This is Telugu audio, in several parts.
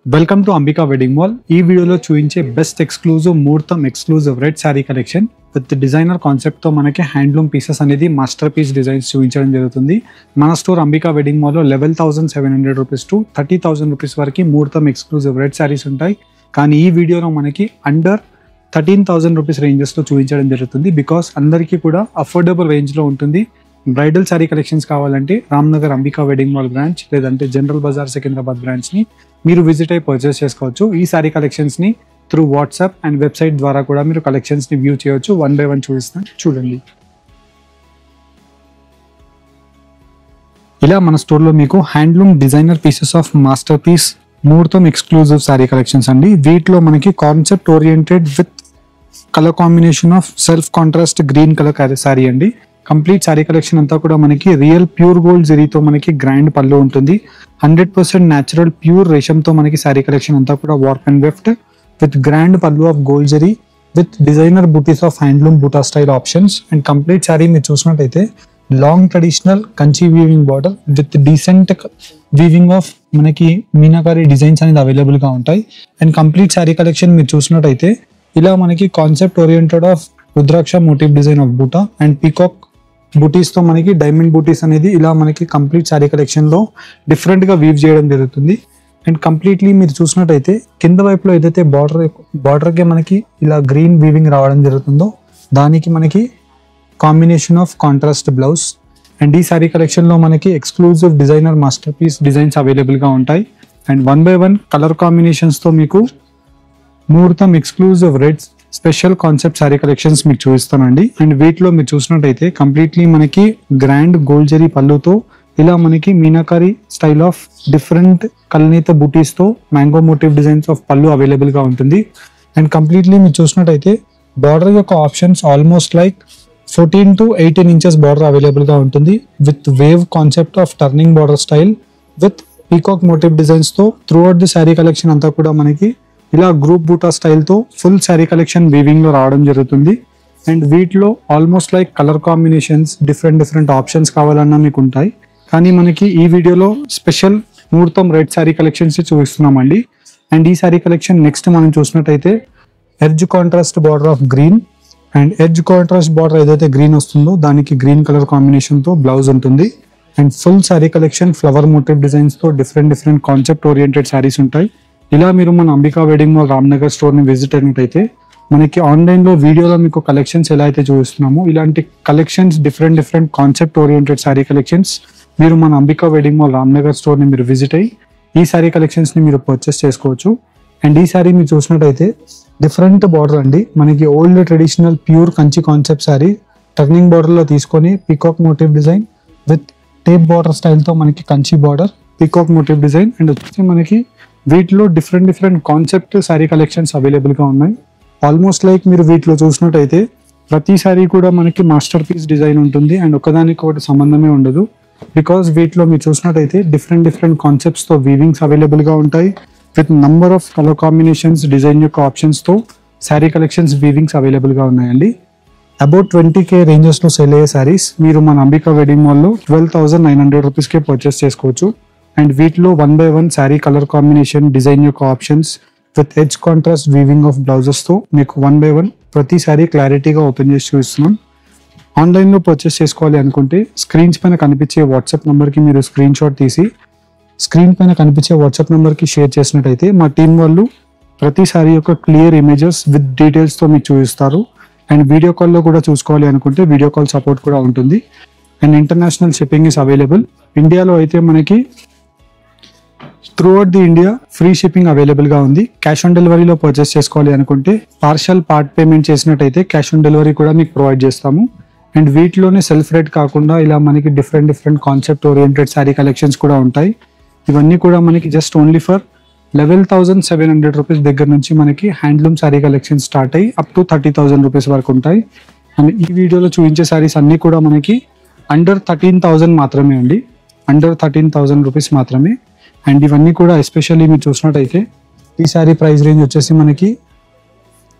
Welcome to Ambika wedding mall. ఈ వీడియోలో చూపించే బెస్ట్ ఎక్స్క్లూజివ్ ముహూర్తం exclusive red sari collection with designer concept తో మనకి హ్యాండ్లూమ్ పీసెస్ అనేది మాస్టర్ పీస్ డిజైన్స్ చూపించడం జరుగుతుంది. మన స్టోర్ అంబికా వెడ్డింగ్ మాల్ లో 11,700 రూపీస్ టు 30,000 రూపీస్ వరకు ముహూర్తం ఎక్స్క్లూజివ్ రెడ్ శారీస్ ఉంటాయి. కానీ ఈ వీడియోలో మనకి అండర్ 13,000 రూపీస్ రేంజెస్ లో చూపించడం జరుగుతుంది. బికాస్ అందరికీ కూడా అఫోర్డబుల్ రేంజ్ లో ఉంటుంది. బ్రైడల్ శారీ కలెక్షన్స్ కావాలంటే Ramnagar Ambika wedding mall branch లేదంటే జనరల్ బజార్ సికింద్రాబాద్ బ్రాంచ్ ని మీరు విజిట్ అయి పర్చేస్ చేసుకోవచ్చు. ఈ శారీ కలెక్షన్స్ ని త్రూ వాట్సాప్ అండ్ వెబ్సైట్ ద్వారా కూడా మీరు కలెక్షన్స్ ని వ్యూ చేయవచ్చు. వన్ బై వన్ చూపిస్తాను, చూడండి. ఇలా మన స్టోర్ లో మీకు handloom designer pieces of masterpiece Muhurtham exclusive sari collections అండి. వీటిలో మనకి concept oriented with colour combination of self contrast green colour sari అండి. కంప్లీట్ శారీ కలెక్షన్ అంతా కూడా మనకి రియల్ ప్యూర్ గోల్డ్ జరీతో మనకి గ్రాండ్ పళ్ళు ఉంటుంది. 100% న్యాచురల్ ప్యూర్ రేషంతో మనకి శారీ కలెక్షన్ అంతా కూడా warp and weft with grand pallu of gold zari with designer butis of handloom buta style options. And complete sari మీరు చూసినట్టయితే long traditional Kanchi weaving border with decent weaving of మనకి మీనాకారి డిజైన్స్ అనేది అవైలబుల్ గా ఉంటాయి. అండ్ కంప్లీట్ శారీ కలెక్షన్ మీరు చూసినట్టయితే ఇలా మనకి concept oriented of rudraksha motif design of బూటా అండ్ పీకాక్ బూటీస్ తో మనకి డైమండ్ బూటీస్ అనేది ఇలా మనకి కంప్లీట్ శారీ కలెక్షన్ లో డిఫరెంట్ గా వీవ్ చేయడం జరుగుతుంది. అండ్ కంప్లీట్లీ మీరు చూసినట్టయితే కింద వైపులో ఏదైతే బార్డర్ కి మనకి ఇలా గ్రీన్ వీవింగ్ రావడం జరుగుతుందో దానికి మనకి combination of contrast blouse. And ఈ శారీ కలెక్షన్ లో మనకి exclusive designer masterpiece designs available గా ఉంటాయి. And one by one colour combinations తో మీకు Muhurtham exclusive red special concept sari collections మీకు చూపిస్తానండి. అండ్ వీటిలో మీరు చూసినట్టయితే కంప్లీట్లీ మనకి గ్రాండ్ గోల్డ్ జరీ పళ్ళుతో ఇలా మనకి మీనాకారి స్టైల్ ఆఫ్ డిఫరెంట్ కల్నేత బూటీస్ తో mango motive designs of pallu available గా ఉంటుంది. అండ్ కంప్లీట్లీ మీరు చూసినట్టయితే బార్డర్ యొక్క options almost like 14 to 18 inches border available గా ఉంటుంది with wave concept of turning border style with peacock motive designs తో throughout the sari collection అంతా కూడా మనకి ఇలా గ్రూప్ బూటా స్టైల్ తో ఫుల్ శారీ కలెక్షన్ వీవింగ్ లో రావడం జరుగుతుంది. అండ్ వీటిలో almost like colour combinations different options కావాలన్నా మీకు ఉంటాయి. కానీ మనకి ఈ వీడియోలో స్పెషల్ ముహూర్తం రెడ్ శారీ కలెక్షన్స్ చూపిస్తున్నామండి. అండ్ ఈ శారీ కలెక్షన్ నెక్స్ట్ మనం చూసినట్టయితే edge contrast border of green and edge contrast border ఏదైతే గ్రీన్ వస్తుందో దానికి గ్రీన్ కలర్ కాంబినేషన్ తో బ్లౌజ్ ఉంటుంది. And full sari collection flower motive designs తో డిఫరెంట్ కాన్సెప్ట్ ఓరియంటెడ్ శారీస్ ఉంటాయి. ఇలా మీరు మన Ambika wedding mall Ramnagar store ని విజిట్ అయినట్టయితే మనకి ఆన్లైన్ లో వీడియోలో మీకు కలెక్షన్స్ ఎలా అయితే చూపిస్తున్నామో ఇలాంటి collections different concept oriented sari collections మీరు మన Ambika wedding mall Ramnagar store ని మీరు విజిట్ అయ్యి ఈ శారీ కలెక్షన్స్ ని మీరు పర్చేస్ చేసుకోవచ్చు. అండ్ ఈ శారీ మీరు చూసినట్టయితే డిఫరెంట్ బార్డర్ అండి. మనకి old traditional pure Kanchi concept sari turning border లో తీసుకొని peacock motif design with tape border style తో మనకి Kanchi border peacock motif design and వచ్చి మనకి వీటిలో different concept sari collections available గా ఉన్నాయి. ఆల్మోస్ట్ లైక్ మీరు వీటిలో చూసినట్టయితే ప్రతి శారీ కూడా మనకి మాస్టర్ పీస్ డిజైన్ ఉంటుంది అండ్ ఒకదానికి ఒకటి సంబంధమే ఉండదు. బికాస్ వీటిలో మీరు చూసినట్టయితే డిఫరెంట్ కాన్సెప్ట్స్ తో వీవింగ్స్ అవైలబుల్ గా ఉంటాయి with number of colour combinations design యొక్క ఆప్షన్స్ తో శారీ కలెక్షన్స్ వీవింగ్స్ అవైలబుల్ గా ఉన్నాయండి. అబౌట్ 20K రేంజెస్ లో సేల్ అయ్యే శారీస్ మీరు మన అంబికా వెడ్డింగ్ మాల్ లో 12,900 రూపీస్ కే పర్చేస్ చేసుకోవచ్చు. అండ్ వీటిలో one by one sari colour combination design యొక్క options with edge contrast weaving of blouses తో మీకు వన్ బై వన్ ప్రతి శారీ క్లారిటీగా ఓపెన్ చేసి చూపిస్తున్నాం. ఆన్లైన్ లో పర్చేస్ చేసుకోవాలి అనుకుంటే స్క్రీన్స్ పైన కనిపించే వాట్సాప్ నంబర్ కి మీరు స్క్రీన్ షాట్ తీసి స్క్రీన్ పైన కనిపించే వాట్సాప్ నంబర్ కి షేర్ చేసినట్టయితే మా టీం వాళ్ళు ప్రతి శారీ యొక్క క్లియర్ ఇమేజెస్ విత్ డీటెయిల్స్ తో మీకు చూపిస్తారు. అండ్ వీడియో కాల్ లో కూడా చూసుకోవాలి అనుకుంటే వీడియో కాల్ సపోర్ట్ కూడా ఉంటుంది. And international shipping is available. ఇండియాలో అయితే మనకి through out the India free shipping available గా ఉంది. క్యాష్ ఆన్ డెలివరీలో పర్చేస్ చేసుకోవాలి అనుకుంటే పార్ట్ పేమెంట్ చేసినట్టయితే క్యాష్ ఆన్ డెలివరీ కూడా మీకు ప్రొవైడ్ చేస్తాము. అండ్ వీటిలోనే సెల్ఫ్ రేట్ కాకుండా ఇలా మనకి different concept oriented sari collections కూడా ఉంటాయి. ఇవన్నీ కూడా మనకి జస్ట్ ఓన్లీ ఫర్ 11,700 రూపీస్ దగ్గర నుంచి మనకి హ్యాండ్లూమ్ శారీ కలెక్షన్ స్టార్ట్ అయ్యి అప్ టు 30,000 రూపీస్ వరకు ఉంటాయి. అండ్ ఈ వీడియోలో చూపించే శారీస్ అన్ని కూడా మనకి అండర్ 13,000 మాత్రమే అండి. అండర్ 13,000 రూపీస్ మాత్రమే. అండ్ ఇవన్నీ కూడా ఎస్పెషల్లీ మీరు చూసినట్టయితే ఈ శారీ ప్రైస్ రేంజ్ వచ్చేసి మనకి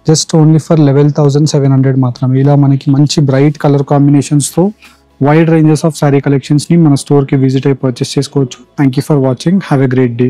జస్ట్ ఓన్లీ ఫర్ 11,700 మాత్రమే. ఇలా మనకి మంచి బ్రైట్ కలర్ కాంబినేషన్స్ తో wide ranges of sari collections ని మన స్టోర్ కి విజిట్ అయ్యి పర్చేస్ చేసుకోవచ్చు. Thank you for watching. Have a great day.